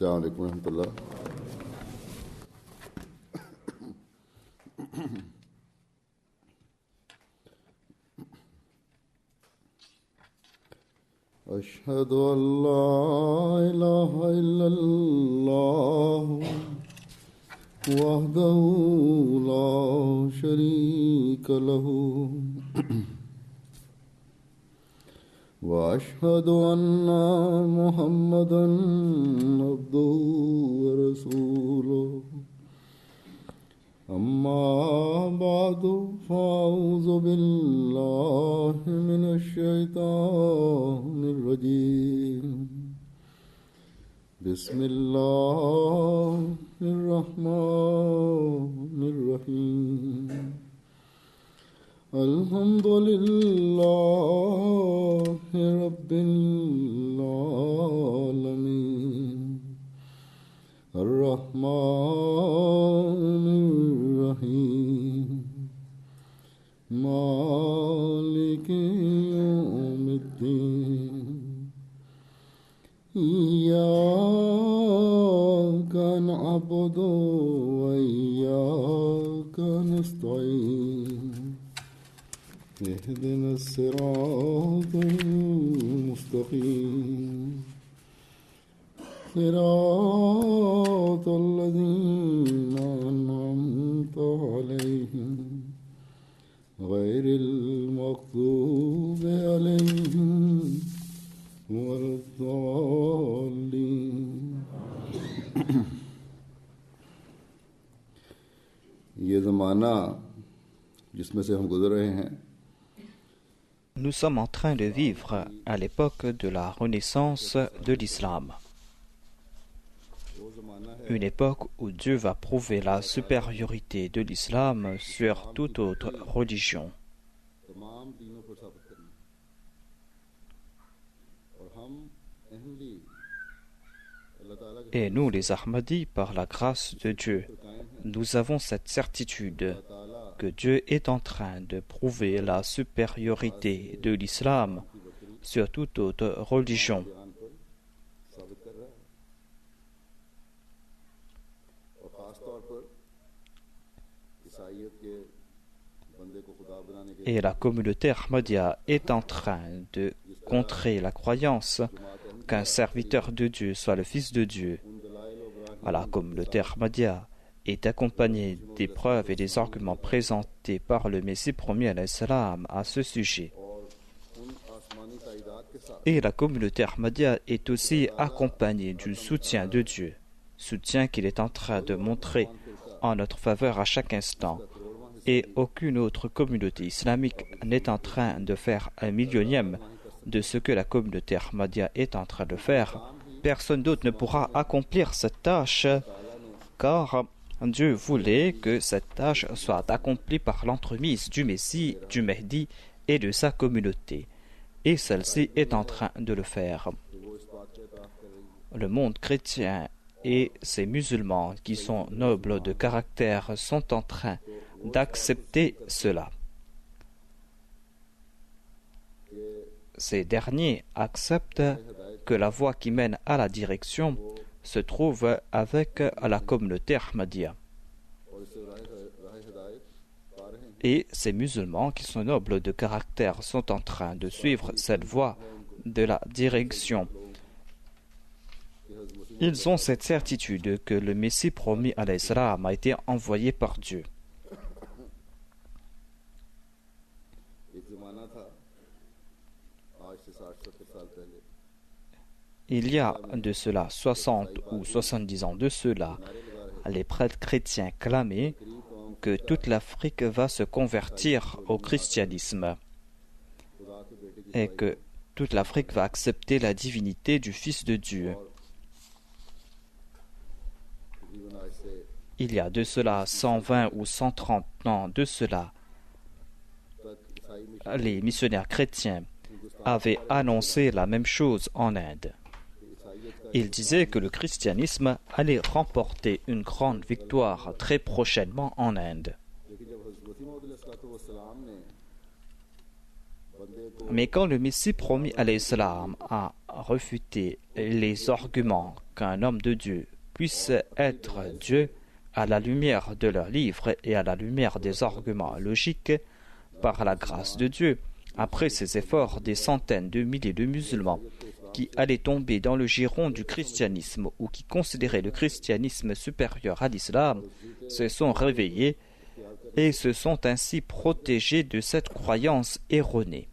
अस्सलाम वालेकुम रहमतुल्लाह। अशहदु अल्ला इलाहा इल्लल्लाह वहदहु ला शरीका लहू वअशहदु अन्ना मुहम्मदन अब्दुहु व रसूलुहु अम्मा बादु फ़अऊज़ु बिल्लाहि मिनश शैतानिर रजीम बिस्मिल्लाहिर रहमानिर रहीम अल्हम्दुलिल्लाहि रब्बिल आलमीन अर्रहमानिर रहीम मालिकि यौमिद्दीन इय्याका नअबुदु व इय्याका नस्तईन इहदिना सिरातल मुस्तकीम सिरातल लज़ीना अनअमत अलैहिम गैरिल मग़ज़ूबि अलैहिम वलद्दाल्लीन। ये ज़माना जिसमें से हम गुज़र रहे हैं, nous sommes en train de vivre à l'époque de la renaissance de l'islam. Une époque où Dieu va prouver la supériorité de l'islam sur toute autre religion. Et nous, les Ahmadis, par la grâce de Dieu, nous avons cette certitude que Dieu est en train de prouver la supériorité de l'islam sur toute autre religion. Et la communauté Ahmadiyya est en train de contrer la croyance qu'un serviteur de Dieu soit le Fils de Dieu. La communauté Ahmadiyya est accompagnée des preuves et des arguments présentés par le Messie promis alayhi salam à ce sujet. Et la communauté Ahmadiyya est aussi accompagnée du soutien de Dieu, soutien qu'il est en train de montrer en notre faveur à chaque instant. Et aucune autre communauté islamique n'est en train de faire un millionième de ce que la communauté Ahmadiyya est en train de faire. Personne d'autre ne pourra accomplir cette tâche, car Dieu voulait que cette tâche soit accomplie par l'entremise du Messie, du Mahdi et de sa communauté. Et celle-ci est en train de le faire. Le monde chrétien et ces musulmans qui sont nobles de caractère sont en train d'accepter cela. Ces derniers acceptent que la voie qui mène à la direction se trouve avec la communauté Ahmadiyya. Et ces musulmans qui sont nobles de caractère sont en train de suivre cette voie de la direction. Ils ont cette certitude que le Messie promis alayhi salam a été envoyé par Dieu. Il y a de cela 60 ou 70 ans de cela, les prêtres chrétiens clamaient que toute l'Afrique va se convertir au christianisme et que toute l'Afrique va accepter la divinité du Fils de Dieu. Il y a de cela 120 ou 130 ans de cela, les missionnaires chrétiens avaient annoncé la même chose en Inde. Ils disaient que le christianisme allait remporter une grande victoire très prochainement en Inde. Mais quand le Messie promis alayhi salam a refuté les arguments qu'un homme de Dieu puisse être Dieu à la lumière de leurs livres et à la lumière des arguments logiques par la grâce de Dieu. Après ces efforts, des centaines de milliers de musulmans qui allaient tomber dans le giron du christianisme ou qui considéraient le christianisme supérieur à l'islam se sont réveillés et se sont ainsi protégés de cette croyance erronée.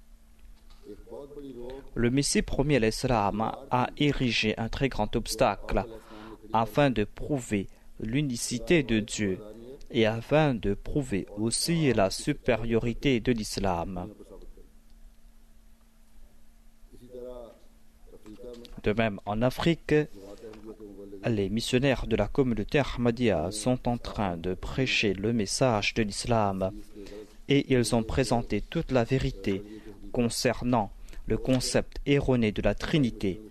Le Messie premier l'Islam a érigé un très grand obstacle afin de prouver l'unicité de Dieu et afin de prouver aussi la supériorité de l'islam. De même, en Afrique, les missionnaires de la communauté Ahmadiyya sont en train de prêcher le message de l'islam et ils ont présenté toute la vérité concernant le concept erroné de la Trinité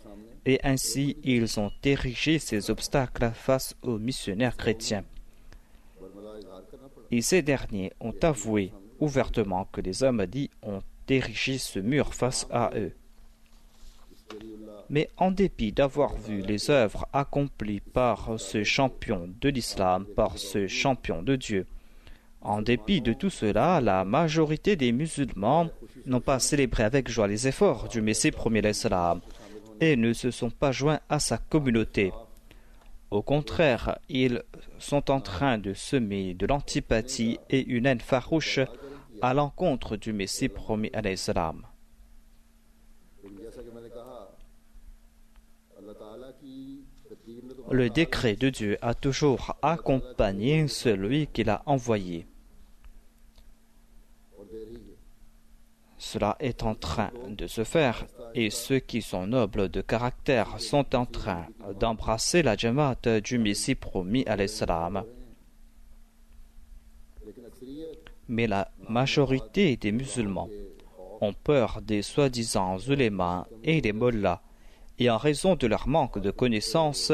et ainsi ils ont érigé ces obstacles face aux missionnaires chrétiens. Et ces derniers ont avoué ouvertement que les Ahmadis ont érigé ce mur face à eux. Mais en dépit d'avoir vu les œuvres accomplies par ce champion de l'islam, par ce champion de Dieu, en dépit de tout cela, la majorité des musulmans n'ont pas célébré avec joie les efforts du Messie premier l'Islam et ne se sont pas joints à sa communauté. Au contraire, ils sont en train de semer de l'antipathie et une haine farouche à l'encontre du Messie premier l'Islam. Le décret de Dieu a toujours accompagné celui qu'il a envoyé. Cela est en train de se faire et ceux qui sont nobles de caractère sont en train d'embrasser la Jamaat du Messie promis à l'Islam. Mais la majorité des musulmans ont peur des soi-disant ulémas et des mollahs et en raison de leur manque de connaissances,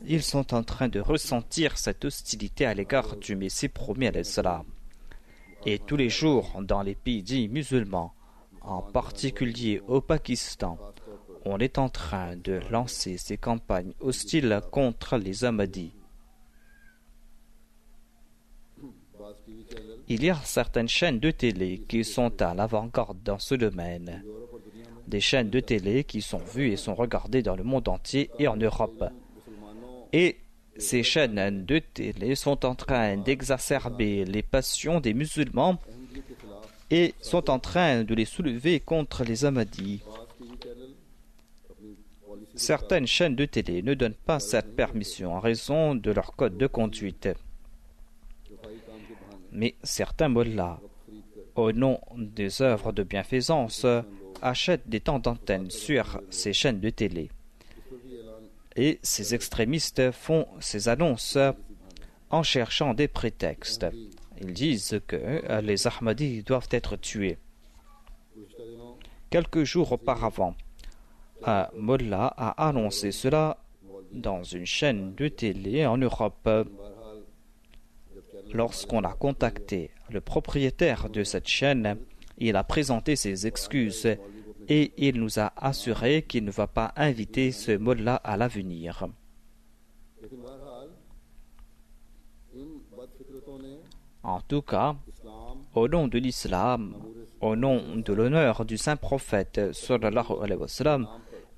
ils sont en train de ressentir cette hostilité à l'égard du Messie promis à l'Islam. Et tous les jours, dans les pays dits musulmans, en particulier au Pakistan, on est en train de lancer ces campagnes hostiles contre les Ahmadis. Il y a certaines chaînes de télé qui sont à l'avant-garde dans ce domaine. Des chaînes de télé qui sont vues et sont regardées dans le monde entier et en Europe. Et ces chaînes de télé sont en train d'exacerber les passions des musulmans et sont en train de les soulever contre les Ahmadis. Certaines chaînes de télé ne donnent pas cette permission en raison de leur code de conduite. Mais certains mollahs, au nom des œuvres de bienfaisance, achètent des temps d'antenne sur ces chaînes de télé. Et ces extrémistes font ces annonces en cherchant des prétextes. Ils disent que les Ahmadis doivent être tués. Quelques jours auparavant, un mollah a annoncé cela dans une chaîne de télé en Europe. Lorsqu'on a contacté le propriétaire de cette chaîne, il a présenté ses excuses et il nous a assuré qu'il ne va pas inviter ce mollah à l'avenir. En tout cas, au nom de l'islam, au nom de l'honneur du saint prophète sallallahu alayhi wa sallam,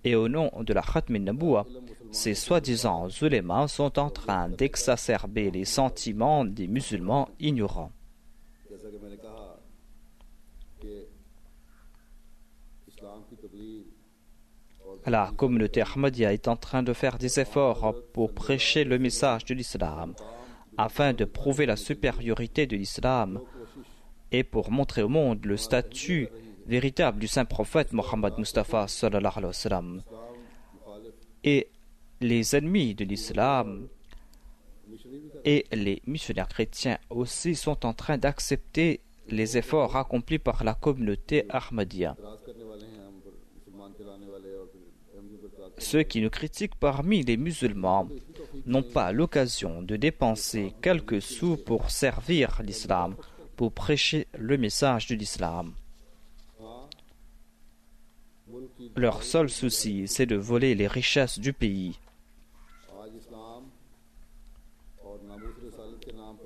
et au nom de la Khatm al-Nabuwa, ces soi-disant ulémas sont en train d'exacerber les sentiments des musulmans ignorants. La communauté Ahmadiyya est en train de faire des efforts pour prêcher le message de l'islam, afin de prouver la supériorité de l'islam et pour montrer au monde le statut véritable du saint prophète Mohammed Mustafa sallallahu alayhi wa sallam. Et les ennemis de l'islam et les missionnaires chrétiens aussi sont en train d'accepter les efforts accomplis par la communauté Ahmadiyya. Ceux qui nous critiquent parmi les musulmans n'ont pas l'occasion de dépenser quelques sous pour servir l'islam, pour prêcher le message de l'islam. Leur seul souci, c'est de voler les richesses du pays.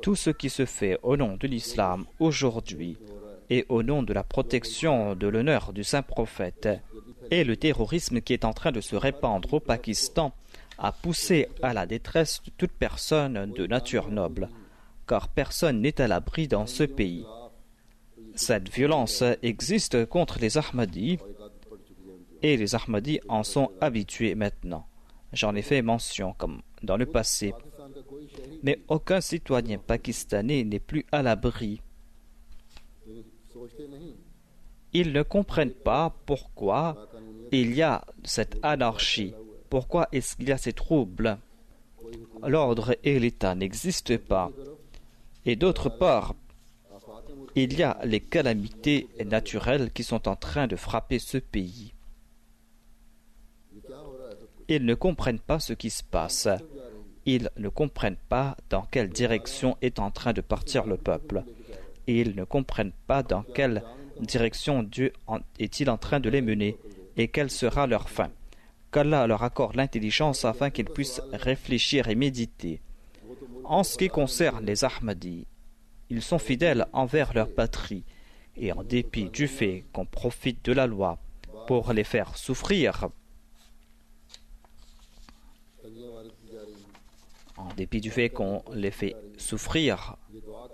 Tout ce qui se fait au nom de l'islam aujourd'hui et au nom de la protection de l'honneur du saint prophète et le terrorisme qui est en train de se répandre au Pakistan a poussé à la détresse de toute personne de nature noble, car personne n'est à l'abri dans ce pays. Cette violence existe contre les Ahmadis et les Ahmadis en sont habitués maintenant. J'en ai fait mention comme dans le passé. Mais aucun citoyen pakistanais n'est plus à l'abri. Ils ne comprennent pas pourquoi il y a cette anarchie. Pourquoi est-ce qu'il y a ces troubles? L'ordre et l'État n'existent pas. Et d'autre part, il y a les calamités naturelles qui sont en train de frapper ce pays. Ils ne comprennent pas ce qui se passe. Ils ne comprennent pas dans quelle direction est en train de partir le peuple. Et ils ne comprennent pas dans quelle direction Dieu est-il en train de les mener et quelle sera leur fin. Qu'Allah leur accorde l'intelligence afin qu'ils puissent réfléchir et méditer. En ce qui concerne les Ahmadis, ils sont fidèles envers leur patrie et en dépit du fait qu'on profite de la loi pour les faire souffrir, en dépit du fait qu'on les fait souffrir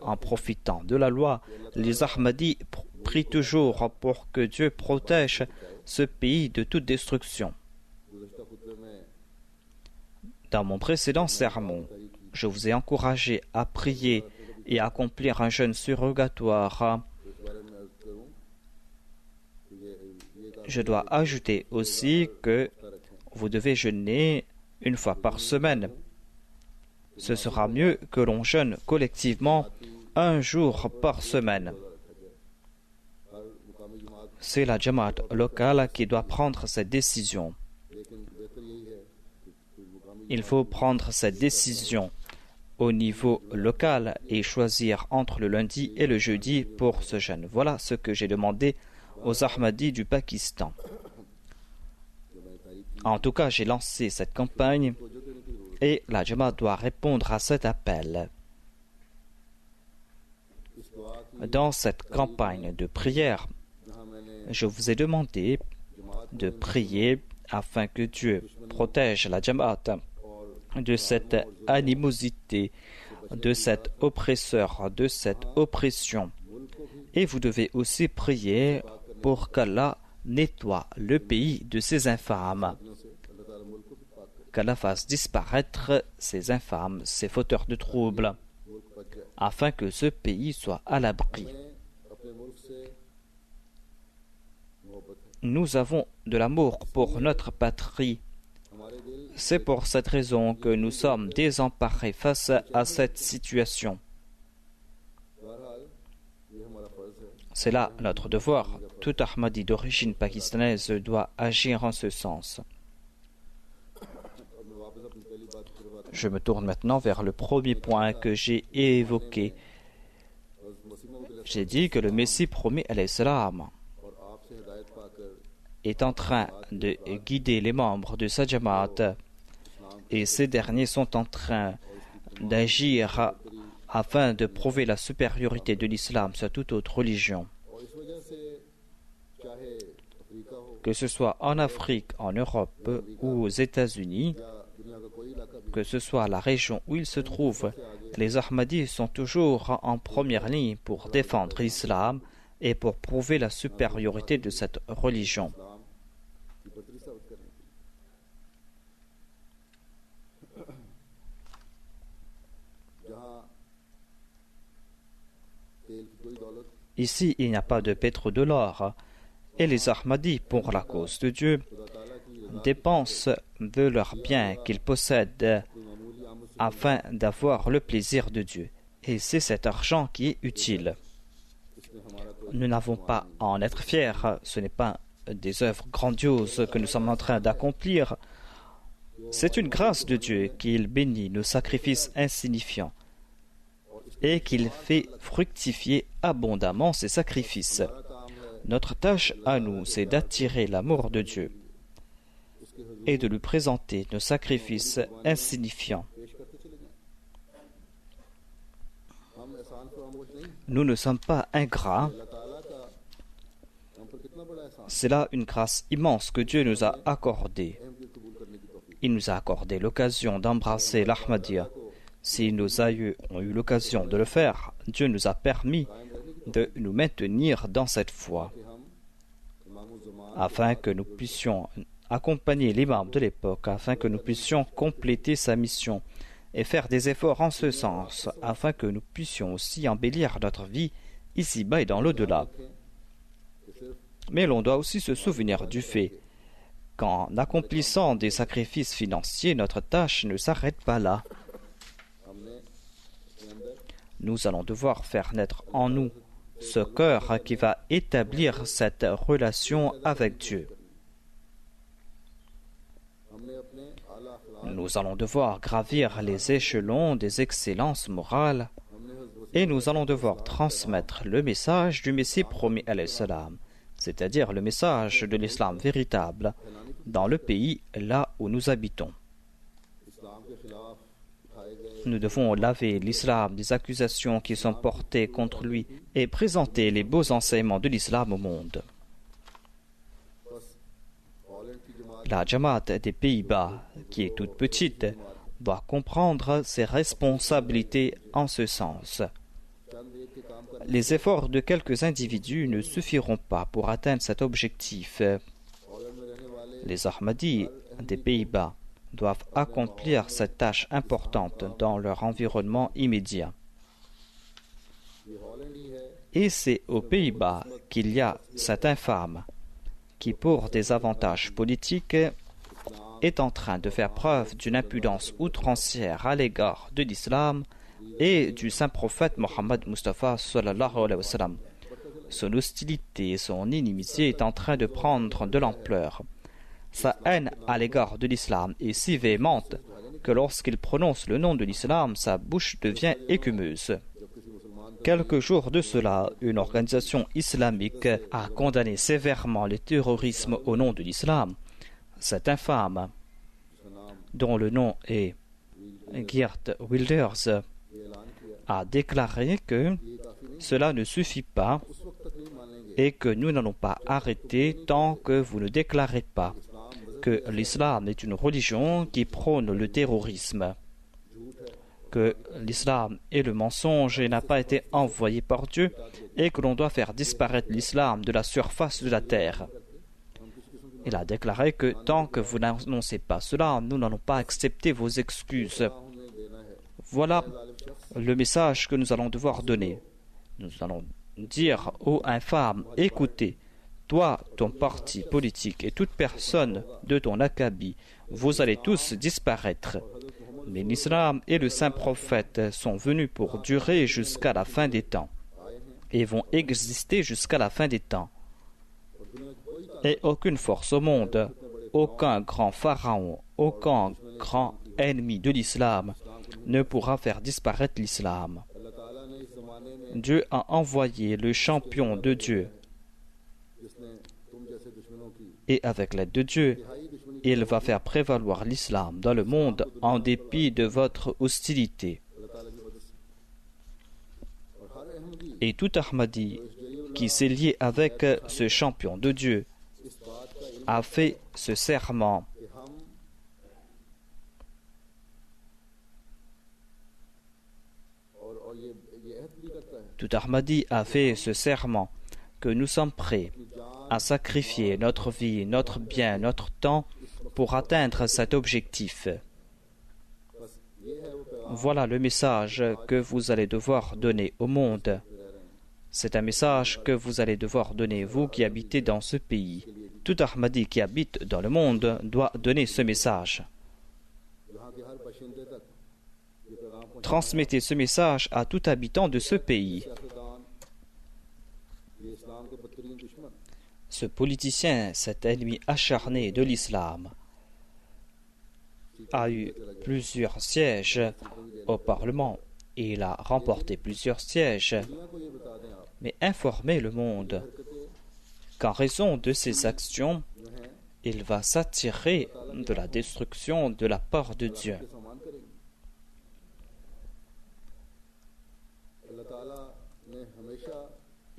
en profitant de la loi, les Ahmadis prient toujours pour que Dieu protège ce pays de toute destruction. Dans mon précédent sermon, je vous ai encouragé à prier et à accomplir un jeûne surrogatoire. Je dois ajouter aussi que vous devez jeûner une fois par semaine. Ce sera mieux que l'on jeûne collectivement un jour par semaine. C'est la Jamaat locale qui doit prendre cette décision. Il faut prendre cette décision au niveau local et choisir entre le lundi et le jeudi pour ce jeûne. Voilà ce que j'ai demandé aux Ahmadis du Pakistan. En tout cas, j'ai lancé cette campagne et la Jamaat doit répondre à cet appel. Dans cette campagne de prière, je vous ai demandé de prier afin que Dieu protège la Jamaat de cette animosité, de cet oppresseur, de cette oppression. Et vous devez aussi prier pour qu'Allah nettoie le pays de ces infâmes, qu'Allah fasse disparaître ces infâmes, ces fauteurs de troubles, afin que ce pays soit à l'abri. Nous avons de l'amour pour notre patrie. C'est pour cette raison que nous sommes désemparés face à cette situation. C'est là notre devoir. Tout Ahmadi d'origine pakistanaise doit agir en ce sens. Je me tourne maintenant vers le premier point que j'ai évoqué. J'ai dit que le Messie promis alayhi salam est en train de guider les membres de sa Jamaat et ces derniers sont en train d'agir afin de prouver la supériorité de l'islam sur toute autre religion. Que ce soit en Afrique, en Europe ou aux États-Unis, que ce soit la région où ils se trouvent, les Ahmadis sont toujours en première ligne pour défendre l'islam et pour prouver la supériorité de cette religion. Ici, il n'y a pas de pétrodollar et les Ahmadis, pour la cause de Dieu, dépensent de leurs biens qu'ils possèdent afin d'avoir le plaisir de Dieu. Et c'est cet argent qui est utile. Nous n'avons pas à en être fiers. Ce n'est pas des œuvres grandioses que nous sommes en train d'accomplir. C'est une grâce de Dieu qu'il bénit nos sacrifices insignifiants et qu'il fait fructifier abondamment ces sacrifices. Notre tâche à nous, c'est d'attirer l'amour de Dieu et de lui présenter nos sacrifices insignifiants Nous ne sommes pas ingrats. C'est là une grâce immense que Dieu nous a accordée. Il nous a accordé l'occasion d'embrasser l'Ahmadiyya. Si nos aïeux ont eu l'occasion de le faire, Dieu nous a permis de nous maintenir dans cette foi, afin que nous puissions accompagner l'imam de l'époque, afin que nous puissions compléter sa mission et faire des efforts en ce sens, afin que nous puissions aussi embellir notre vie ici-bas et dans l'au-delà. Mais l'on doit aussi se souvenir du fait qu'en accomplissant des sacrifices financiers, notre tâche ne s'arrête pas là. Nous allons devoir faire naître en nous ce cœur qui va établir cette relation avec Dieu. Nous allons devoir gravir les échelons des excellences morales et nous allons devoir transmettre le message du Messie promis alayhi salam, c'est-à-dire le message de l'islam véritable, dans le pays là où nous habitons. Nous devons laver l'islam des accusations qui sont portées contre lui et présenter les beaux enseignements de l'islam au monde. La Jamaat des Pays-Bas, qui est toute petite, doit comprendre ses responsabilités en ce sens. Les efforts de quelques individus ne suffiront pas pour atteindre cet objectif. Les Ahmadis des Pays-Bas doivent accomplir cette tâche importante dans leur environnement immédiat. Et c'est aux Pays-Bas qu'il y a cet infâme qui, pour des avantages politiques, est en train de faire preuve d'une impudence outrancière à l'égard de l'islam et du saint prophète Mohammed Mustafa sallallahu alayhi wa sallam. Son hostilité et son inimitié est en train de prendre de l'ampleur. Sa haine à l'égard de l'islam est si véhémente que lorsqu'il prononce le nom de l'islam, sa bouche devient écumeuse. Quelques jours de cela, une organisation islamique a condamné sévèrement le terrorisme au nom de l'islam. Cet infâme, dont le nom est Geert Wilders, a déclaré que cela ne suffit pas et que nous n'allons pas arrêter tant que vous ne déclarez pas que l'islam est une religion qui prône le terrorisme, que l'islam est le mensonge et n'a pas été envoyé par Dieu et que l'on doit faire disparaître l'islam de la surface de la terre. Il a déclaré que tant que vous n'annoncez pas cela, nous n'allons pas accepter vos excuses. Voilà le message que nous allons devoir donner. Nous allons dire aux infâmes, écoutez, toi, ton parti politique et toute personne de ton acabit, vous allez tous disparaître. Mais l'islam et le saint prophète sont venus pour durer jusqu'à la fin des temps et vont exister jusqu'à la fin des temps. Et aucune force au monde, aucun grand pharaon, aucun grand ennemi de l'islam ne pourra faire disparaître l'islam. Dieu a envoyé le champion de Dieu. Et avec l'aide de Dieu, il va faire prévaloir l'islam dans le monde en dépit de votre hostilité. Et tout Ahmadi qui s'est lié avec ce champion de Dieu a fait ce serment. Tout Ahmadi a fait ce serment que nous sommes prêts à sacrifier notre vie, notre bien, notre temps pour atteindre cet objectif. Voilà le message que vous allez devoir donner au monde. C'est un message que vous allez devoir donner, vous qui habitez dans ce pays. Tout Ahmadi qui habite dans le monde doit donner ce message. Transmettez ce message à tout habitant de ce pays. Ce politicien, cet ennemi acharné de l'islam, a eu plusieurs sièges au Parlement et il a remporté plusieurs sièges. Mais informez le monde qu'en raison de ses actions, il va s'attirer de la destruction de la part de Dieu.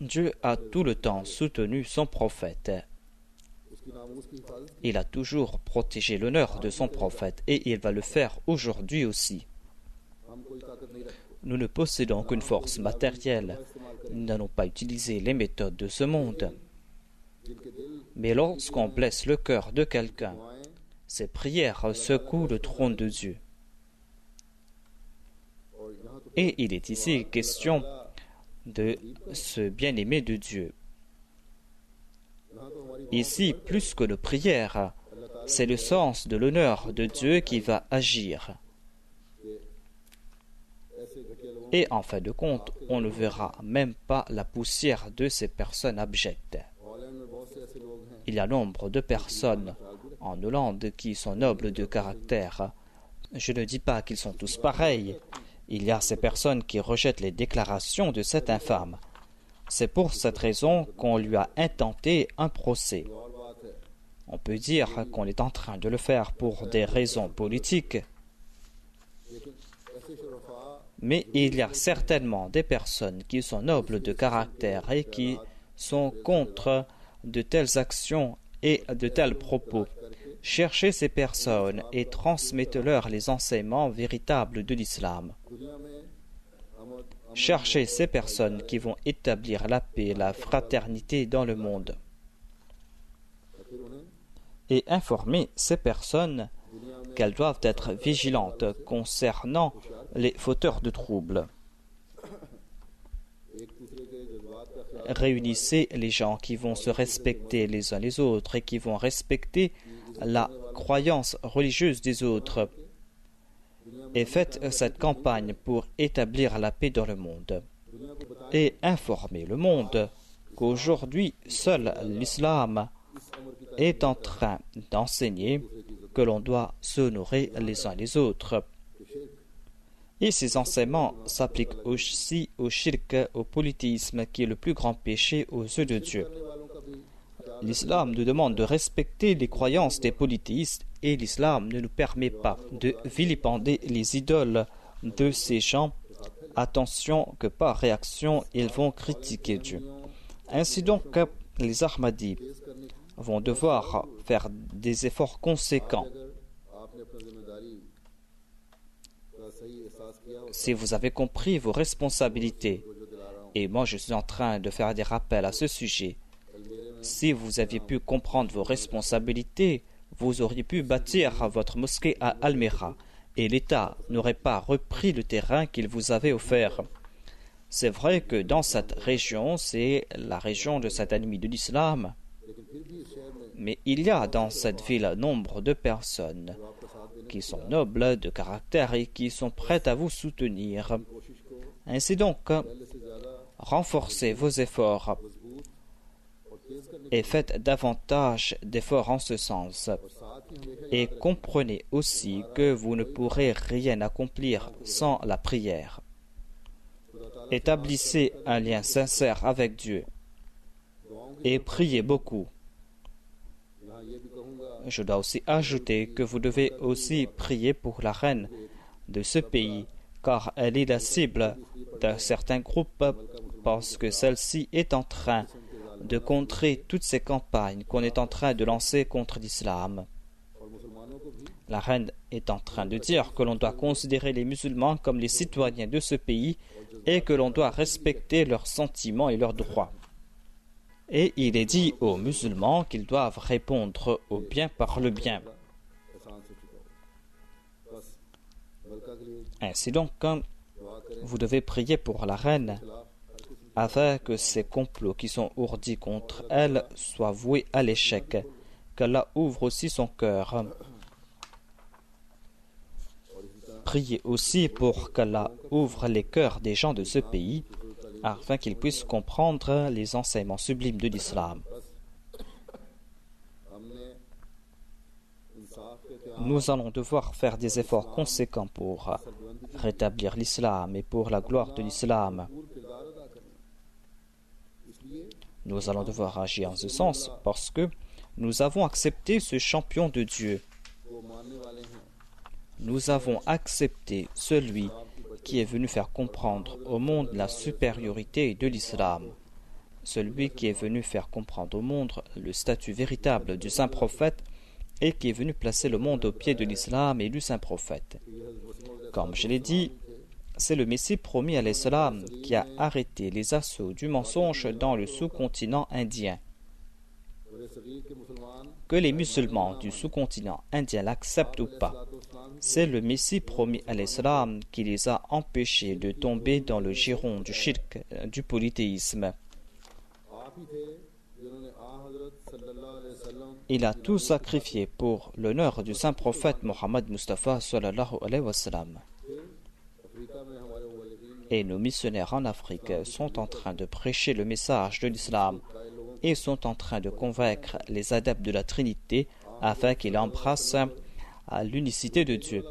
Dieu a tout le temps soutenu son prophète. Il a toujours protégé l'honneur de son prophète et il va le faire aujourd'hui aussi. Nous ne possédons qu'une force matérielle. Nous n'allons pas utiliser les méthodes de ce monde. Mais lorsqu'on blesse le cœur de quelqu'un, ces prières secouent le trône de Dieu. Et il est ici question de ce bien-aimé de Dieu. Ici, plus que de prières, c'est le sens de l'honneur de Dieu qui va agir. Et en fin de compte, on ne verra même pas la poussière de ces personnes abjectes. Il y a nombre de personnes en Hollande qui sont nobles de caractère. Je ne dis pas qu'ils sont tous pareils. Il y a ces personnes qui rejettent les déclarations de cette infâme. C'est pour cette raison qu'on lui a intenté un procès. On peut dire qu'on est en train de le faire pour des raisons politiques. Mais il y a certainement des personnes qui sont nobles de caractère et qui sont contre de telles actions et de tels propos. Cherchez ces personnes et transmettez-leur les enseignements véritables de l'islam. Cherchez ces personnes qui vont établir la paix, la fraternité dans le monde. Et informez ces personnes qu'elles doivent être vigilantes concernant les fauteurs de troubles. Réunissez les gens qui vont se respecter les uns les autres et qui vont respecter la croyance religieuse des autres. Et faites cette campagne pour établir la paix dans le monde. Et informez le monde qu'aujourd'hui, seul l'islam est en train d'enseigner que l'on doit s'honorer les uns les autres. Et ces enseignements s'appliquent aussi au shirk, au polythéisme, qui est le plus grand péché aux yeux de Dieu. L'islam nous demande de respecter les croyances des polythéistes et l'islam ne nous permet pas de vilipender les idoles de ces gens. Attention que par réaction, ils vont critiquer Dieu. Ainsi donc, les Ahmadis vont devoir faire des efforts conséquents. Si vous avez compris vos responsabilités, et moi je suis en train de faire des rappels à ce sujet, si vous aviez pu comprendre vos responsabilités, vous auriez pu bâtir votre mosquée à Almera et l'État n'aurait pas repris le terrain qu'il vous avait offert. C'est vrai que dans cette région, c'est la région de cet ennemi de l'islam, mais il y a dans cette ville nombre de personnes qui sont nobles de caractère et qui sont prêtes à vous soutenir. Ainsi donc, renforcez vos efforts et faites davantage d'efforts en ce sens. Et comprenez aussi que vous ne pourrez rien accomplir sans la prière. Établissez un lien sincère avec Dieu et priez beaucoup. Je dois aussi ajouter que vous devez aussi prier pour la reine de ce pays, car elle est la cible d'un certain groupe parce que celle-ci est en train de contrer toutes ces campagnes qu'on est en train de lancer contre l'islam. La reine est en train de dire que l'on doit considérer les musulmans comme les citoyens de ce pays et que l'on doit respecter leurs sentiments et leurs droits. Et il est dit aux musulmans qu'ils doivent répondre au bien par le bien. Ainsi donc, vous devez prier pour la reine afin que ces complots qui sont ourdis contre elle soient voués à l'échec, qu'Allah ouvre aussi son cœur. Priez aussi pour qu'Allah ouvre les cœurs des gens de ce pays afin qu'ils puissent comprendre les enseignements sublimes de l'islam. Nous allons devoir faire des efforts conséquents pour rétablir l'islam et pour la gloire de l'islam. Nous allons devoir agir en ce sens parce que nous avons accepté ce champion de Dieu. Nous avons accepté celui qui est venu faire comprendre au monde la supériorité de l'islam, celui qui est venu faire comprendre au monde le statut véritable du saint prophète et qui est venu placer le monde au pied de l'islam et du saint prophète. Comme je l'ai dit, c'est le Messie promis alayhi salam qui a arrêté les assauts du mensonge dans le sous-continent indien. Que les musulmans du sous-continent indien l'acceptent ou pas, c'est le Messie promis alayhi salam qui les a empêchés de tomber dans le giron du shirk, du polythéisme. Il a tout sacrifié pour l'honneur du saint prophète Mohammed Mustafa sallallahu alayhi wa sallam. Et nos missionnaires en Afrique sont en train de prêcher le message de l'islam et sont en train de convaincre les adeptes de la Trinité afin qu'ils embrassent l'unicité de Dieu,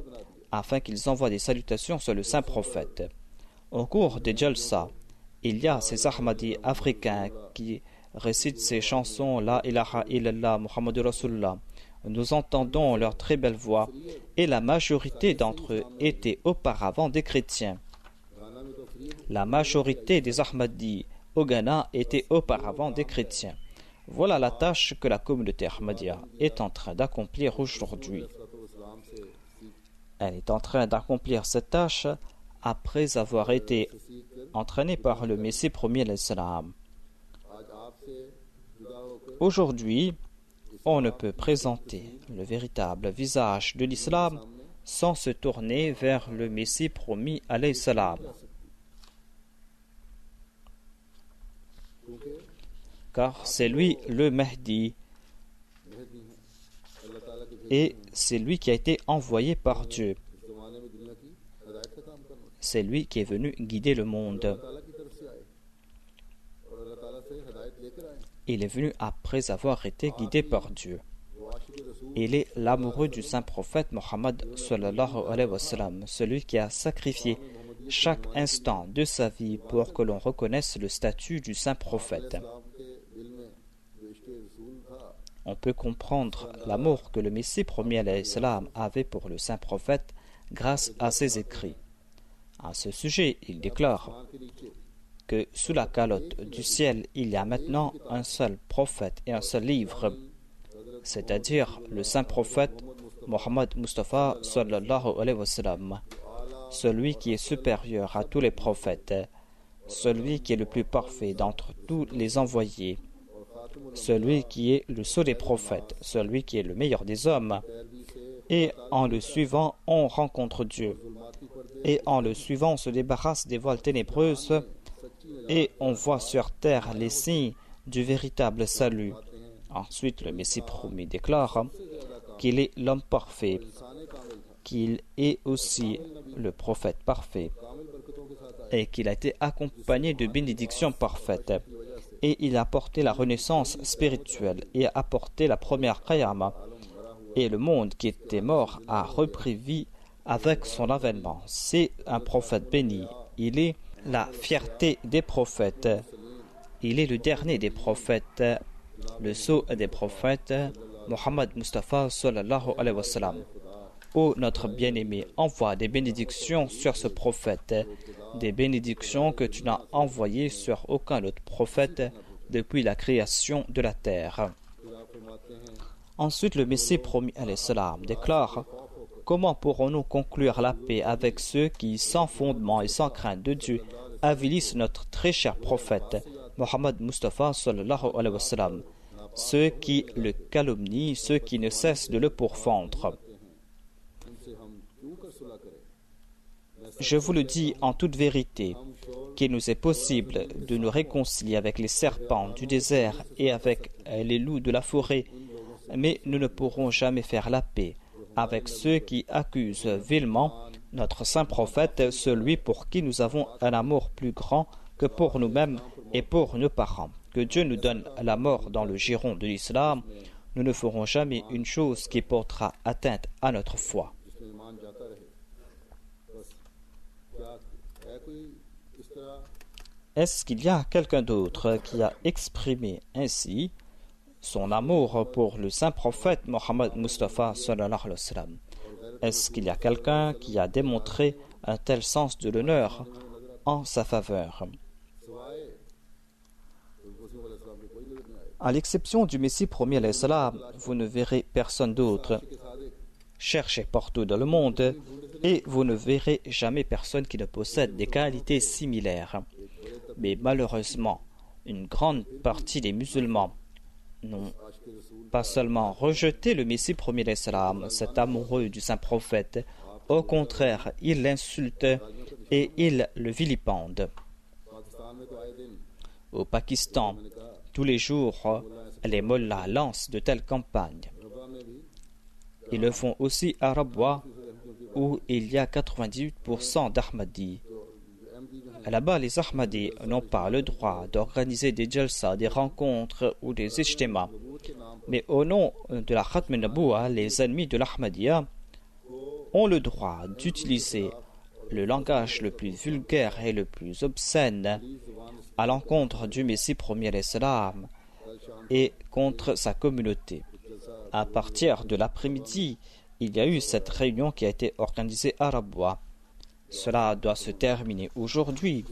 afin qu'ils envoient des salutations sur le saint prophète. Au cours des Jalsa, il y a ces Ahmadis africains qui récitent ces chansons La ilaha illallah Muhammadur Rasulullah. Nous entendons leur très belle voix et la majorité d'entre eux étaient auparavant des chrétiens. La majorité des Ahmadis au Ghana étaient auparavant des chrétiens. Voilà la tâche que la communauté Ahmadiyya est en train d'accomplir aujourd'hui. Elle est en train d'accomplir cette tâche après avoir été entraînée par le Messie premier alayhi salam. Aujourd'hui, on ne peut présenter le véritable visage de l'islam sans se tourner vers le Messie promis alayhi salam. Car c'est lui le Mahdi et c'est lui qui a été envoyé par Dieu. C'est lui qui est venu guider le monde. Il est venu après avoir été guidé par Dieu. Il est l'amoureux du saint prophète Mohammed sallallahu alayhi wa sallam, celui qui a sacrifié chaque instant de sa vie pour que l'on reconnaisse le statut du saint prophète. On peut comprendre l'amour que le Messie premier alayhi salam avait pour le saint prophète grâce à ses écrits. À ce sujet, il déclare que sous la calotte du ciel, il y a maintenant un seul prophète et un seul livre, c'est-à-dire le saint prophète Mohammed Mustafa sallallahu alayhi wa sallam, celui qui est supérieur à tous les prophètes, celui qui est le plus parfait d'entre tous les envoyés, celui qui est le sceau des prophètes, celui qui est le meilleur des hommes. Et en le suivant, on rencontre Dieu. Et en le suivant, on se débarrasse des voiles ténébreuses et on voit sur terre les signes du véritable salut. Ensuite, le Messie promis déclare qu'il est l'homme parfait, qu'il est aussi le prophète parfait et qu'il a été accompagné de bénédictions parfaites. Et il a apporté la renaissance spirituelle et a apporté la première qiyamah. Et le monde qui était mort a repris vie avec son avènement. C'est un prophète béni. Il est la fierté des prophètes. Il est le dernier des prophètes, le sceau des prophètes, Mohammed Mustafa sallallahu alayhi wa sallam. Ô notre bien-aimé, envoie des bénédictions sur ce prophète, des bénédictions que tu n'as envoyées sur aucun autre prophète depuis la création de la terre. Ensuite, le Messie promis alayhi salam déclare: comment pourrons-nous conclure la paix avec ceux qui, sans fondement et sans crainte de Dieu, avilissent notre très cher prophète, Mohammed Mustafa sallallahu alayhi wa sallam, ceux qui le calomnient, ceux qui ne cessent de le pourfendre. Je vous le dis en toute vérité, qu'il nous est possible de nous réconcilier avec les serpents du désert et avec les loups de la forêt, mais nous ne pourrons jamais faire la paix avec ceux qui accusent vilement notre saint prophète, celui pour qui nous avons un amour plus grand que pour nous-mêmes et pour nos parents. Que Dieu nous donne la mort dans le giron de l'islam. Nous ne ferons jamais une chose qui portera atteinte à notre foi. Est-ce qu'il y a quelqu'un d'autre qui a exprimé ainsi son amour pour le saint prophète Mohammed Mustafa sallallahu alayhi wa sallam? Est-ce qu'il y a quelqu'un qui a démontré un tel sens de l'honneur en sa faveur. À l'exception du Messie premier alayhi salam, vous ne verrez personne d'autre. Cherchez partout dans le monde et vous ne verrez jamais personne qui ne possède des qualités similaires. Mais malheureusement, une grande partie des musulmans n'ont pas seulement rejeté le Messie premier alayhi salam, cet amoureux du saint prophète, au contraire, ils l'insultent et ils le vilipendent. Au Pakistan, tous les jours, les mollahs lancent de telles campagnes. Ils le font aussi à Rabwa, où il y a 98% d'Ahmadis. Là-bas, les Ahmadis n'ont pas le droit d'organiser des jalsa, des rencontres ou des ijtima. Mais au nom de la Khatm an-Nubuwwah, les ennemis de l'Ahmadiyya ont le droit d'utiliser le langage le plus vulgaire et le plus obscène à l'encontre du Messie premier alayhi salam et contre sa communauté. À partir de l'après-midi, il y a eu cette réunion qui a été organisée à Rabwa. Cela doit se terminer aujourd'hui.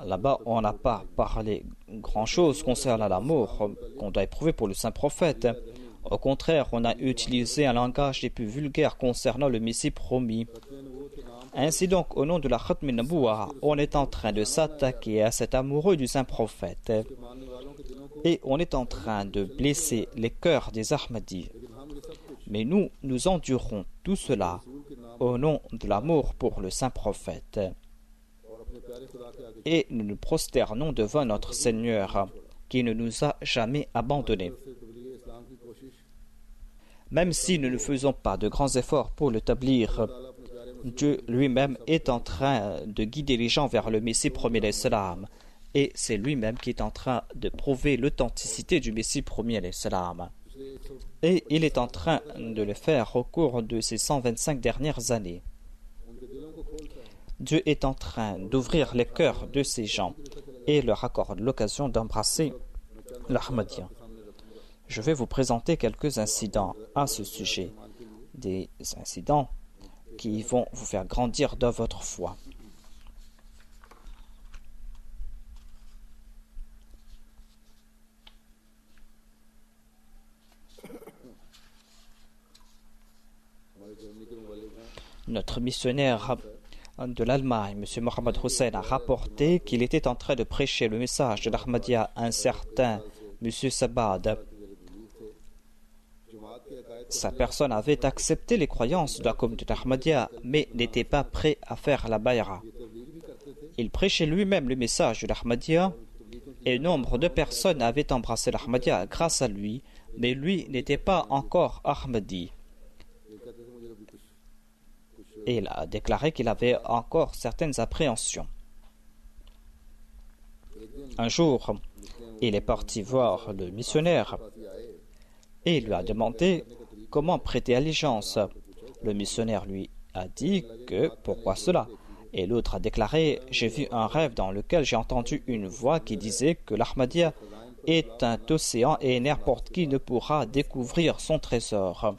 Là-bas, on n'a pas parlé grand-chose concernant l'amour qu'on doit éprouver pour le saint prophète. Au contraire, on a utilisé un langage des plus vulgaires concernant le Messie promis. Ainsi donc, au nom de la Khatm an-Nubuwwah, on est en train de s'attaquer à cet amoureux du saint prophète. Et on est en train de blesser les cœurs des Ahmadis. Mais nous endurons tout cela au nom de l'amour pour le saint prophète. Et nous nous prosternons devant notre Seigneur qui ne nous a jamais abandonnés. Même si nous ne faisons pas de grands efforts pour l'établir, Dieu lui-même est en train de guider les gens vers le Messie premier alayhi salam. Et c'est lui-même qui est en train de prouver l'authenticité du Messie premier alayhi salam. Et il est en train de le faire au cours de ces 125 dernières années. Dieu est en train d'ouvrir les cœurs de ces gens et leur accorde l'occasion d'embrasser l'Ahmadiyya. Je vais vous présenter quelques incidents à ce sujet, des incidents qui vont vous faire grandir dans votre foi. Notre missionnaire de l'Allemagne, M. Mohamed Hussein, a rapporté qu'il était en train de prêcher le message de l'Ahmadiyya à un certain M. Sabad. Sa personne avait accepté les croyances de la communauté Ahmadiyya, mais n'était pas prêt à faire la bayra. Il prêchait lui-même le message de l'Ahmadiyya et nombre de personnes avaient embrassé l'Ahmadiyya grâce à lui, mais lui n'était pas encore Ahmadi. Et il a déclaré qu'il avait encore certaines appréhensions. Un jour, il est parti voir le missionnaire et il lui a demandé comment prêter allégeance. Le missionnaire lui a dit que pourquoi cela. Et l'autre a déclaré: j'ai vu un rêve dans lequel j'ai entendu une voix qui disait que l'Ahmadiyya est un océan et n'importe qui ne pourra découvrir son trésor.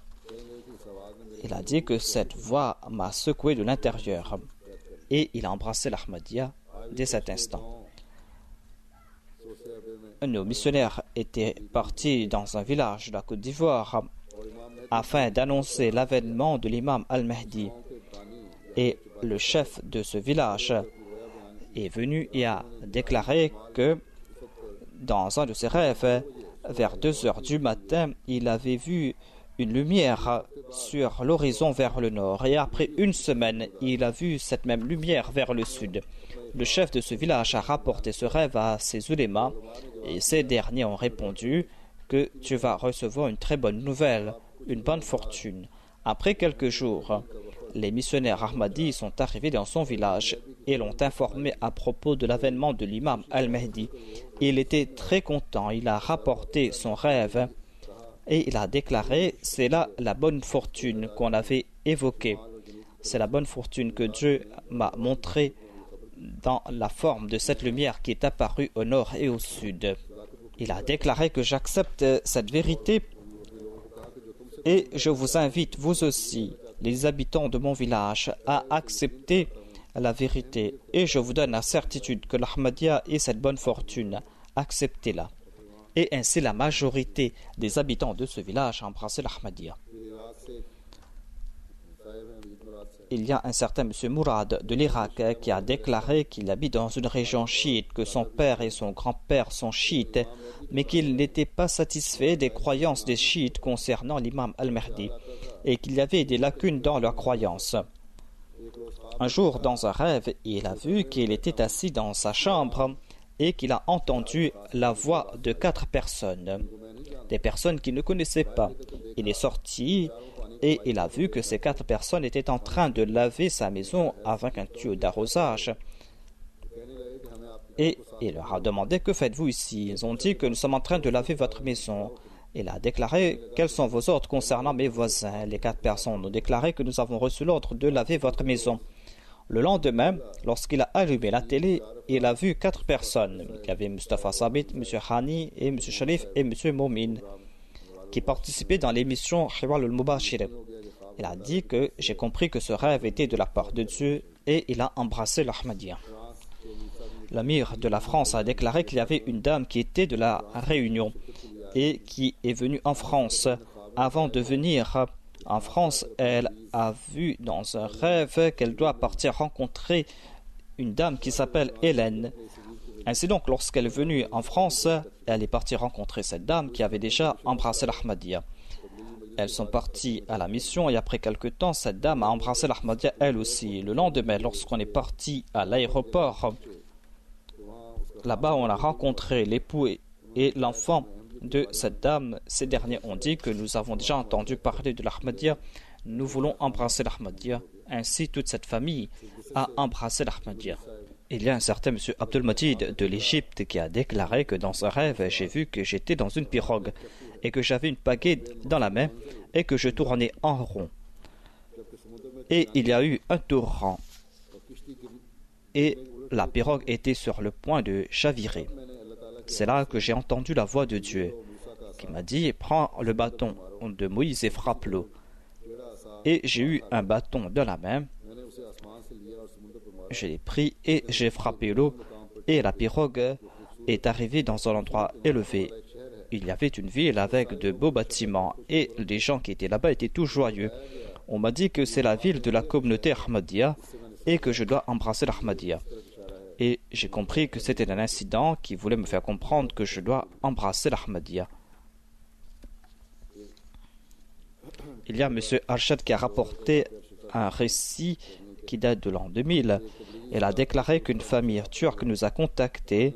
Il a dit que cette voix m'a secoué de l'intérieur et il a embrassé l'Ahmadiyya dès cet instant. Nos missionnaires étaient partis dans un village de la Côte d'Ivoire afin d'annoncer l'avènement de l'imam Al-Mahdi. Et le chef de ce village est venu et a déclaré que dans un de ses rêves, vers 2 heures du matin, il avait vu une lumière sur l'horizon vers le nord. Et après une semaine, il a vu cette même lumière vers le sud. Le chef de ce village a rapporté ce rêve à ses ulémas et ces derniers ont répondu que tu vas recevoir une très bonne nouvelle, une bonne fortune. Après quelques jours, les missionnaires Ahmadis sont arrivés dans son village et l'ont informé à propos de l'avènement de l'imam Al-Mahdi. Il était très content, il a rapporté son rêve et il a déclaré: c'est là la bonne fortune qu'on avait évoquée. C'est la bonne fortune que Dieu m'a montrée dans la forme de cette lumière qui est apparue au nord et au sud. Il a déclaré que j'accepte cette vérité et je vous invite, vous aussi, les habitants de mon village à accepter la vérité. Et je vous donne la certitude que l'Ahmadiyya est cette bonne fortune. Acceptez-la. Et ainsi la majorité des habitants de ce village a embrassé l'Ahmadiyya. Il y a un certain M. Mourad de l'Irak qui a déclaré qu'il habite dans une région chiite, que son père et son grand-père sont chiites, mais qu'il n'était pas satisfait des croyances des chiites concernant l'imam al-Mahdi et qu'il y avait des lacunes dans leurs croyances. Un jour, dans un rêve, il a vu qu'il était assis dans sa chambre et qu'il a entendu la voix de 4 personnes, des personnes qu'il ne connaissait pas. Il est sorti et il a vu que ces 4 personnes étaient en train de laver sa maison avec un tuyau d'arrosage. Et il leur a demandé: que faites-vous ici? Ils ont dit que nous sommes en train de laver votre maison. Il a déclaré: quels sont vos ordres concernant mes voisins? Les 4 personnes ont déclaré que nous avons reçu l'ordre de laver votre maison. Le lendemain, lorsqu'il a allumé la télé, il a vu 4 personnes. Il y avait Mustafa Sabit, M. Hani, et M. Sharif et M. Momin qui participaient dans l'émission Hiwal al-Mubashir. Il a dit que j'ai compris que ce rêve était de la part de Dieu et il a embrassé l'Ahmadiyya. L'amir de la France a déclaré qu'il y avait une dame qui était de la Réunion et qui est venue en France. Avant de venir en France, elle a vu dans un rêve qu'elle doit partir rencontrer une dame qui s'appelle Hélène. Ainsi donc, lorsqu'elle est venue en France, elle est partie rencontrer cette dame qui avait déjà embrassé l'Ahmadiyya. Elles sont parties à la mission et après quelque temps, cette dame a embrassé l'Ahmadiyya elle aussi. Le lendemain, lorsqu'on est parti à l'aéroport, là-bas on a rencontré l'époux et l'enfant de cette dame. Ces derniers ont dit que nous avons déjà entendu parler de l'Ahmadiyya, nous voulons embrasser l'Ahmadiyya. Ainsi, toute cette famille a embrassé l'Ahmadiyya. Il y a un certain M. Abdelmajid de l'Égypte qui a déclaré que dans un rêve, j'ai vu que j'étais dans une pirogue et que j'avais une pagaie dans la main et que je tournais en rond. Et il y a eu un torrent et la pirogue était sur le point de chavirer. C'est là que j'ai entendu la voix de Dieu qui m'a dit: prends le bâton de Moïse et frappe l'eau. Et j'ai eu un bâton dans la main. Je l'ai pris et j'ai frappé l'eau et la pirogue est arrivée dans un endroit élevé. Il y avait une ville avec de beaux bâtiments et les gens qui étaient là-bas étaient tous joyeux. On m'a dit que c'est la ville de la communauté Ahmadiyya et que je dois embrasser l'Ahmadiyya. Et j'ai compris que c'était un incident qui voulait me faire comprendre que je dois embrasser l'Ahmadiyya. Il y a M. Arshad qui a rapporté un récit qui date de l'an 2000. Elle a déclaré qu'une famille turque nous a contactés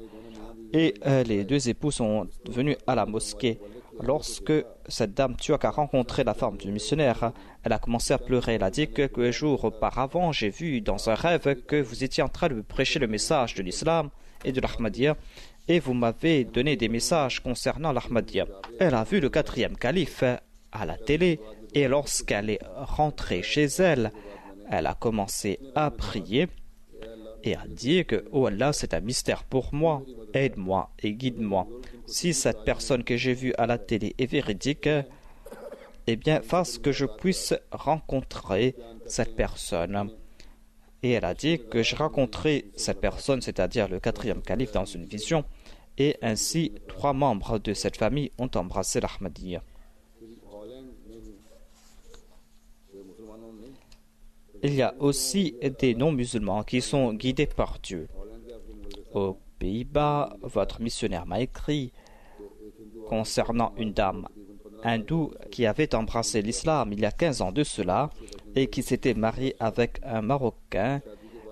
et les 2 époux sont venus à la mosquée. Lorsque cette dame turque a rencontré la femme du missionnaire, elle a commencé à pleurer. Elle a dit que quelques jours auparavant, j'ai vu dans un rêve que vous étiez en train de prêcher le message de l'islam et de l'Ahmadiyya et vous m'avez donné des messages concernant l'Ahmadiyya. Elle a vu le 4e calife à la télé et lorsqu'elle est rentrée chez elle, elle a commencé à prier et a dit que « Oh Allah, c'est un mystère pour moi, aide-moi et guide-moi. Si cette personne que j'ai vue à la télé est véridique, eh bien, fasse que je puisse rencontrer cette personne. » Et elle a dit que j'ai rencontré cette personne, c'est-à-dire le 4e calife, dans une vision, et ainsi 3 membres de cette famille ont embrassé l'Ahmadiyya. Il y a aussi des non-musulmans qui sont guidés par Dieu. Aux Pays-Bas, votre missionnaire m'a écrit concernant une dame hindoue qui avait embrassé l'islam il y a 15 ans de cela et qui s'était mariée avec un Marocain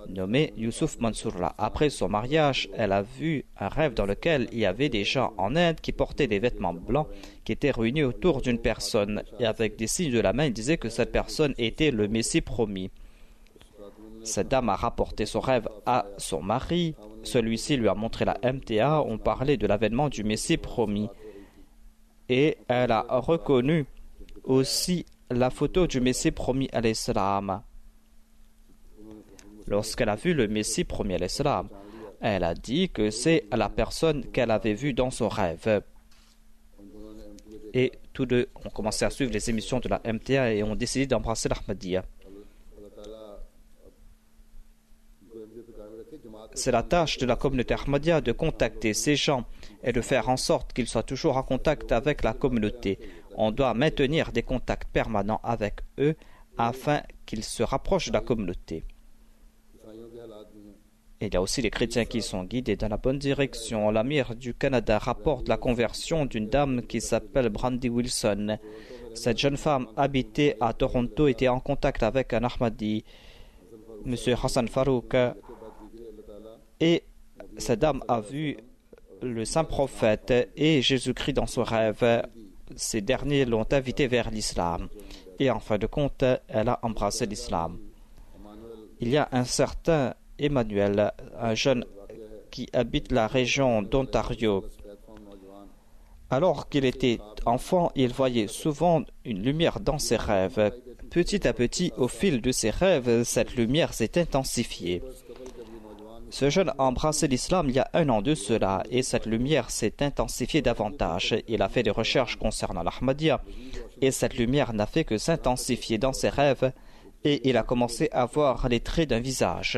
nommé Youssouf Mansourla. Après son mariage, elle a vu un rêve dans lequel il y avait des gens en Inde qui portaient des vêtements blancs qui étaient réunis autour d'une personne et avec des signes de la main, il disait que cette personne était le Messie promis. Cette dame a rapporté son rêve à son mari. Celui-ci lui a montré la MTA. On parlait de l'avènement du Messie promis. Et elle a reconnu aussi la photo du Messie promis à l'islam. Lorsqu'elle a vu le Messie promis à l'islam, elle a dit que c'est la personne qu'elle avait vue dans son rêve. Et tous deux ont commencé à suivre les émissions de la MTA et ont décidé d'embrasser l'Ahmadiyya. C'est la tâche de la communauté Ahmadiyya de contacter ces gens et de faire en sorte qu'ils soient toujours en contact avec la communauté. On doit maintenir des contacts permanents avec eux afin qu'ils se rapprochent de la communauté. Il y a aussi les chrétiens qui sont guidés dans la bonne direction. L'Amir du Canada rapporte la conversion d'une dame qui s'appelle Brandy Wilson. Cette jeune femme habitée à Toronto était en contact avec un Ahmadi, M. Hassan Farouk, et cette dame a vu le saint prophète et Jésus-Christ dans son rêve. Ces derniers l'ont invitée vers l'islam. Et en fin de compte, elle a embrassé l'islam. Il y a un certain Emmanuel, un jeune qui habite la région d'Ontario. Alors qu'il était enfant, il voyait souvent une lumière dans ses rêves. Petit à petit, au fil de ses rêves, cette lumière s'est intensifiée. Ce jeune a embrassé l'islam il y a 1 an de cela et cette lumière s'est intensifiée davantage. Il a fait des recherches concernant l'Ahmadiyya et cette lumière n'a fait que s'intensifier dans ses rêves et il a commencé à voir les traits d'un visage.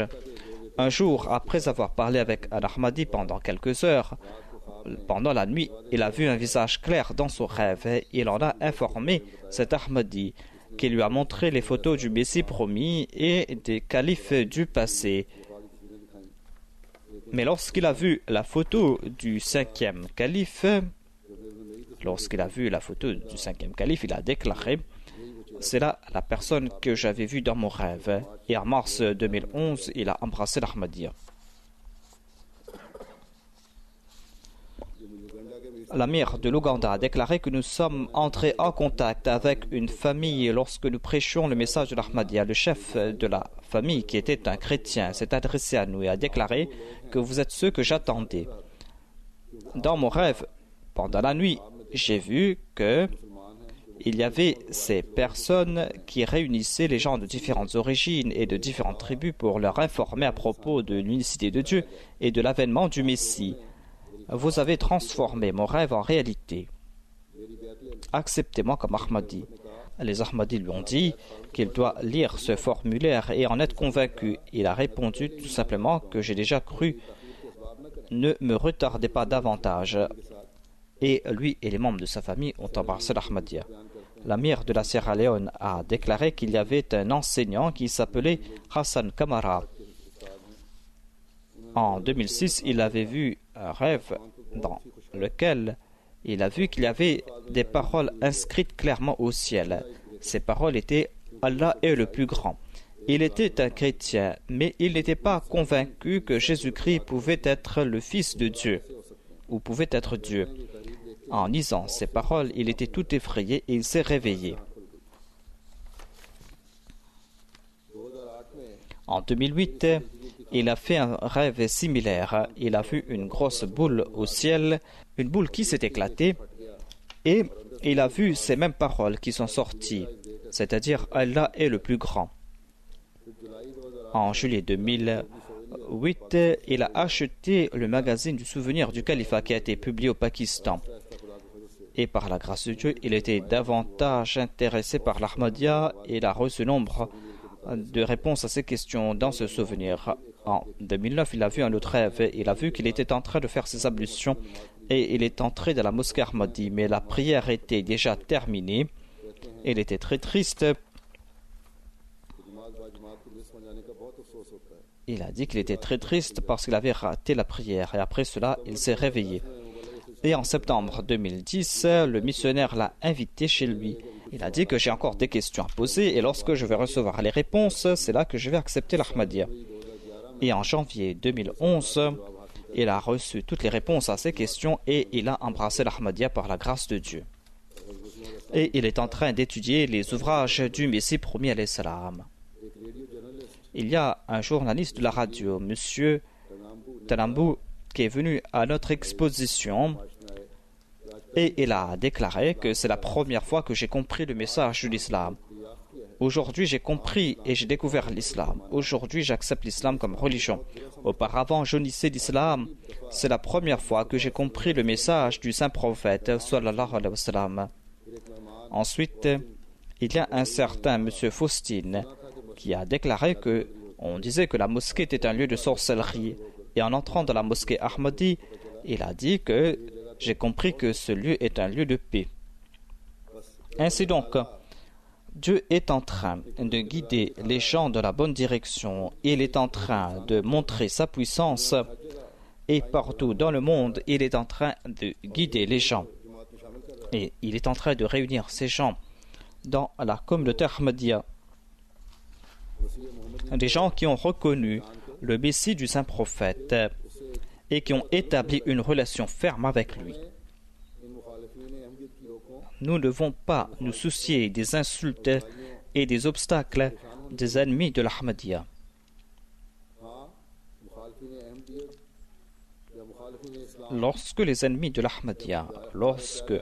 Un jour, après avoir parlé avec un Ahmadi pendant quelques heures, pendant la nuit, il a vu un visage clair dans son rêve et il en a informé cet Ahmadi qui lui a montré les photos du Messie promis et des califes du passé. Mais lorsqu'il a vu la photo du 5e calife, il a déclaré « C'est là la personne que j'avais vue dans mon rêve. » Et en mars 2011, il a embrassé l'Ahmadiyya. L'Amir de l'Ouganda a déclaré que nous sommes entrés en contact avec une famille lorsque nous prêchions le message de l'Ahmadiyya. Le chef de la famille, qui était un chrétien, s'est adressé à nous et a déclaré que vous êtes ceux que j'attendais. Dans mon rêve, pendant la nuit, j'ai vu que il y avait ces personnes qui réunissaient les gens de différentes origines et de différentes tribus pour leur informer à propos de l'unicité de Dieu et de l'avènement du Messie. Vous avez transformé mon rêve en réalité. Acceptez-moi comme Ahmadi. Les Ahmadis lui ont dit qu'il doit lire ce formulaire et en être convaincu. Il a répondu tout simplement que j'ai déjà cru. Ne me retardez pas davantage. Et lui et les membres de sa famille ont embrassé l'Ahmadiyya. L'Amir de la Sierra Leone a déclaré qu'il y avait un enseignant qui s'appelait Hassan Kamara. En 2006, il avait vu un rêve dans lequel il a vu qu'il y avait des paroles inscrites clairement au ciel. Ces paroles étaient « Allah est le plus grand ». Il était un chrétien, mais il n'était pas convaincu que Jésus-Christ pouvait être le Fils de Dieu, ou pouvait être Dieu. En lisant ces paroles, il était tout effrayé et il s'est réveillé. En 2008, il a fait un rêve similaire. Il a vu une grosse boule au ciel, une boule qui s'est éclatée, et il a vu ces mêmes paroles qui sont sorties, c'est-à-dire Allah est le plus grand. En juillet 2008, il a acheté le magazine du souvenir du califat qui a été publié au Pakistan. Et par la grâce de Dieu, il était davantage intéressé par l'Ahmadiyya et il a reçu nombre de réponses à ces questions dans ce souvenir. En 2009, il a vu un autre rêve. Il a vu qu'il était en train de faire ses ablutions et il est entré dans la mosquée Ahmadi. Mais la prière était déjà terminée. Il était très triste. Il a dit qu'il était très triste parce qu'il avait raté la prière. Et après cela, il s'est réveillé. Et en septembre 2010, le missionnaire l'a invité chez lui. Il a dit que j'ai encore des questions à poser et lorsque je vais recevoir les réponses, c'est là que je vais accepter l'Ahmadiyya. Et en janvier 2011, il a reçu toutes les réponses à ces questions et il a embrassé l'Ahmadiyya par la grâce de Dieu. Et il est en train d'étudier les ouvrages du Messie promis alayhi salam. Il y a un journaliste de la radio, M. Tanambou, qui est venu à notre exposition et il a déclaré que c'est la première fois que j'ai compris le message de l'islam. Aujourd'hui, j'ai compris et j'ai découvert l'islam. Aujourd'hui, j'accepte l'islam comme religion. Auparavant, je connaissais l'islam. C'est la première fois que j'ai compris le message du saint prophète, sallallahu alayhi wa sallam. Ensuite, il y a un certain M. Faustine qui a déclaré que on disait que la mosquée était un lieu de sorcellerie. Et en entrant dans la mosquée Ahmadi, il a dit que j'ai compris que ce lieu est un lieu de paix. Ainsi donc, Dieu est en train de guider les gens dans la bonne direction. Il est en train de montrer sa puissance et partout dans le monde, il est en train de guider les gens. Et il est en train de réunir ces gens dans la communauté Ahmadiyya. Des gens qui ont reconnu le Messie du saint prophète et qui ont établi une relation ferme avec lui. Nous ne devons pas nous soucier des insultes et des obstacles des ennemis de l'Ahmadiyya. Lorsque les ennemis de l'Ahmadiyya, lorsque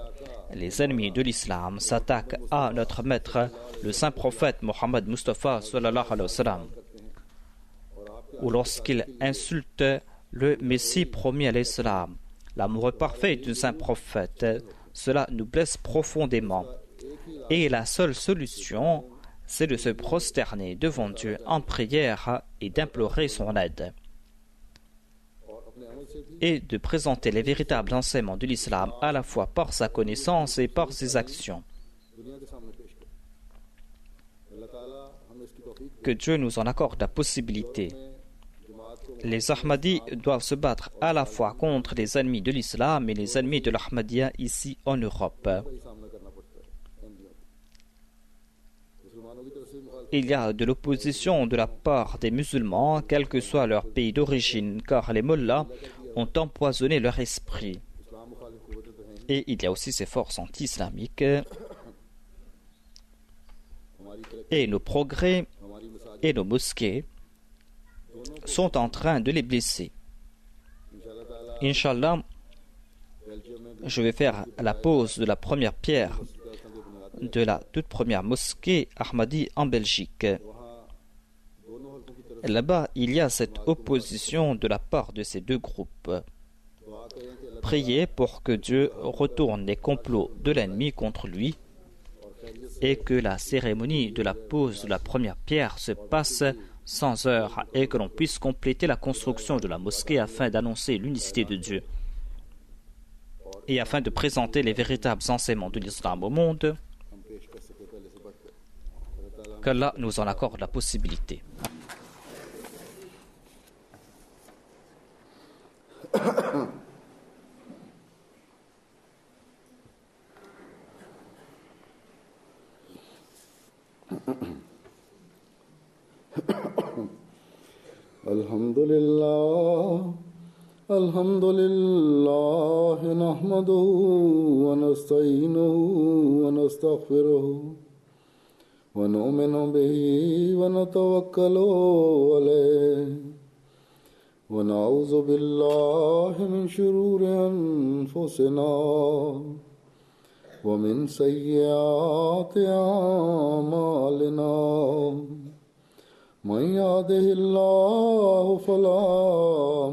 les ennemis de l'islam s'attaquent à notre maître, le saint prophète Mohammed Mustafa sallallahu alayhi wa sallam, ou lorsqu'ils insultent le Messie promis à l'islam, l'amour parfait du saint prophète, cela nous blesse profondément. Et la seule solution, c'est de se prosterner devant Dieu en prière et d'implorer son aide. Et de présenter les véritables enseignements de l'islam à la fois par sa connaissance et par ses actions. Que Dieu nous en accorde la possibilité. Les Ahmadis doivent se battre à la fois contre les ennemis de l'islam et les ennemis de l'Ahmadiyya ici en Europe. Il y a de l'opposition de la part des musulmans, quel que soit leur pays d'origine, car les mollahs ont empoisonné leur esprit. Et il y a aussi ces forces anti-islamiques. Et nos progrès et nos mosquées sont en train de les blesser. Inch'Allah, je vais faire la pose de la première pierre de la toute première mosquée Ahmadi en Belgique. Là-bas, il y a cette opposition de la part de ces deux groupes. Priez pour que Dieu retourne les complots de l'ennemi contre lui et que la cérémonie de la pose de la première pierre se passe sans heurts et que l'on puisse compléter la construction de la mosquée afin d'annoncer l'unicité de Dieu et afin de présenter les véritables enseignements de l'islam au monde. Qu'Allah nous en accorde la possibilité. Alhamdulillah, nahmaduhu wa nasta'inuhu wa nastaghfiruhu wa nu'minu bihi wa natawakkalu alayhi wa na'udhu billahi min shururi anfusina wa min sayyiati a'malina. من يهده الله فلا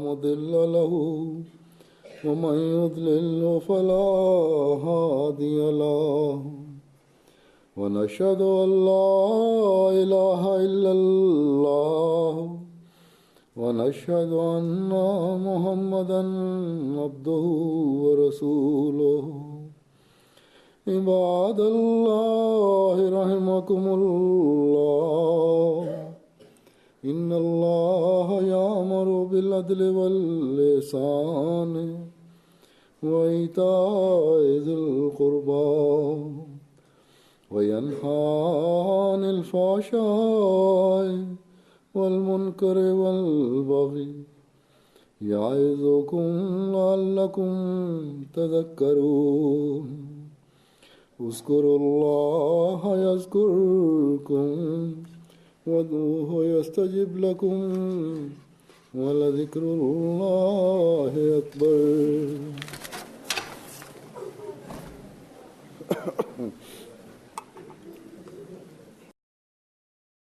مضل له ومن يضلل فلا هادي له ونشهد أن لا إله إلا الله ونشهد أن محمدا عبده ورسوله عباد الله رحمكم الله إن الله يأمر بالعدل والإحسان وإيتاء ذي القربى وينهى عن الفحشاء والمنكر والبغي يعظكم لعلكم تذكرون اذكروا الله يذكركم وادعوه يستجب لكم ولذكر الله أكبر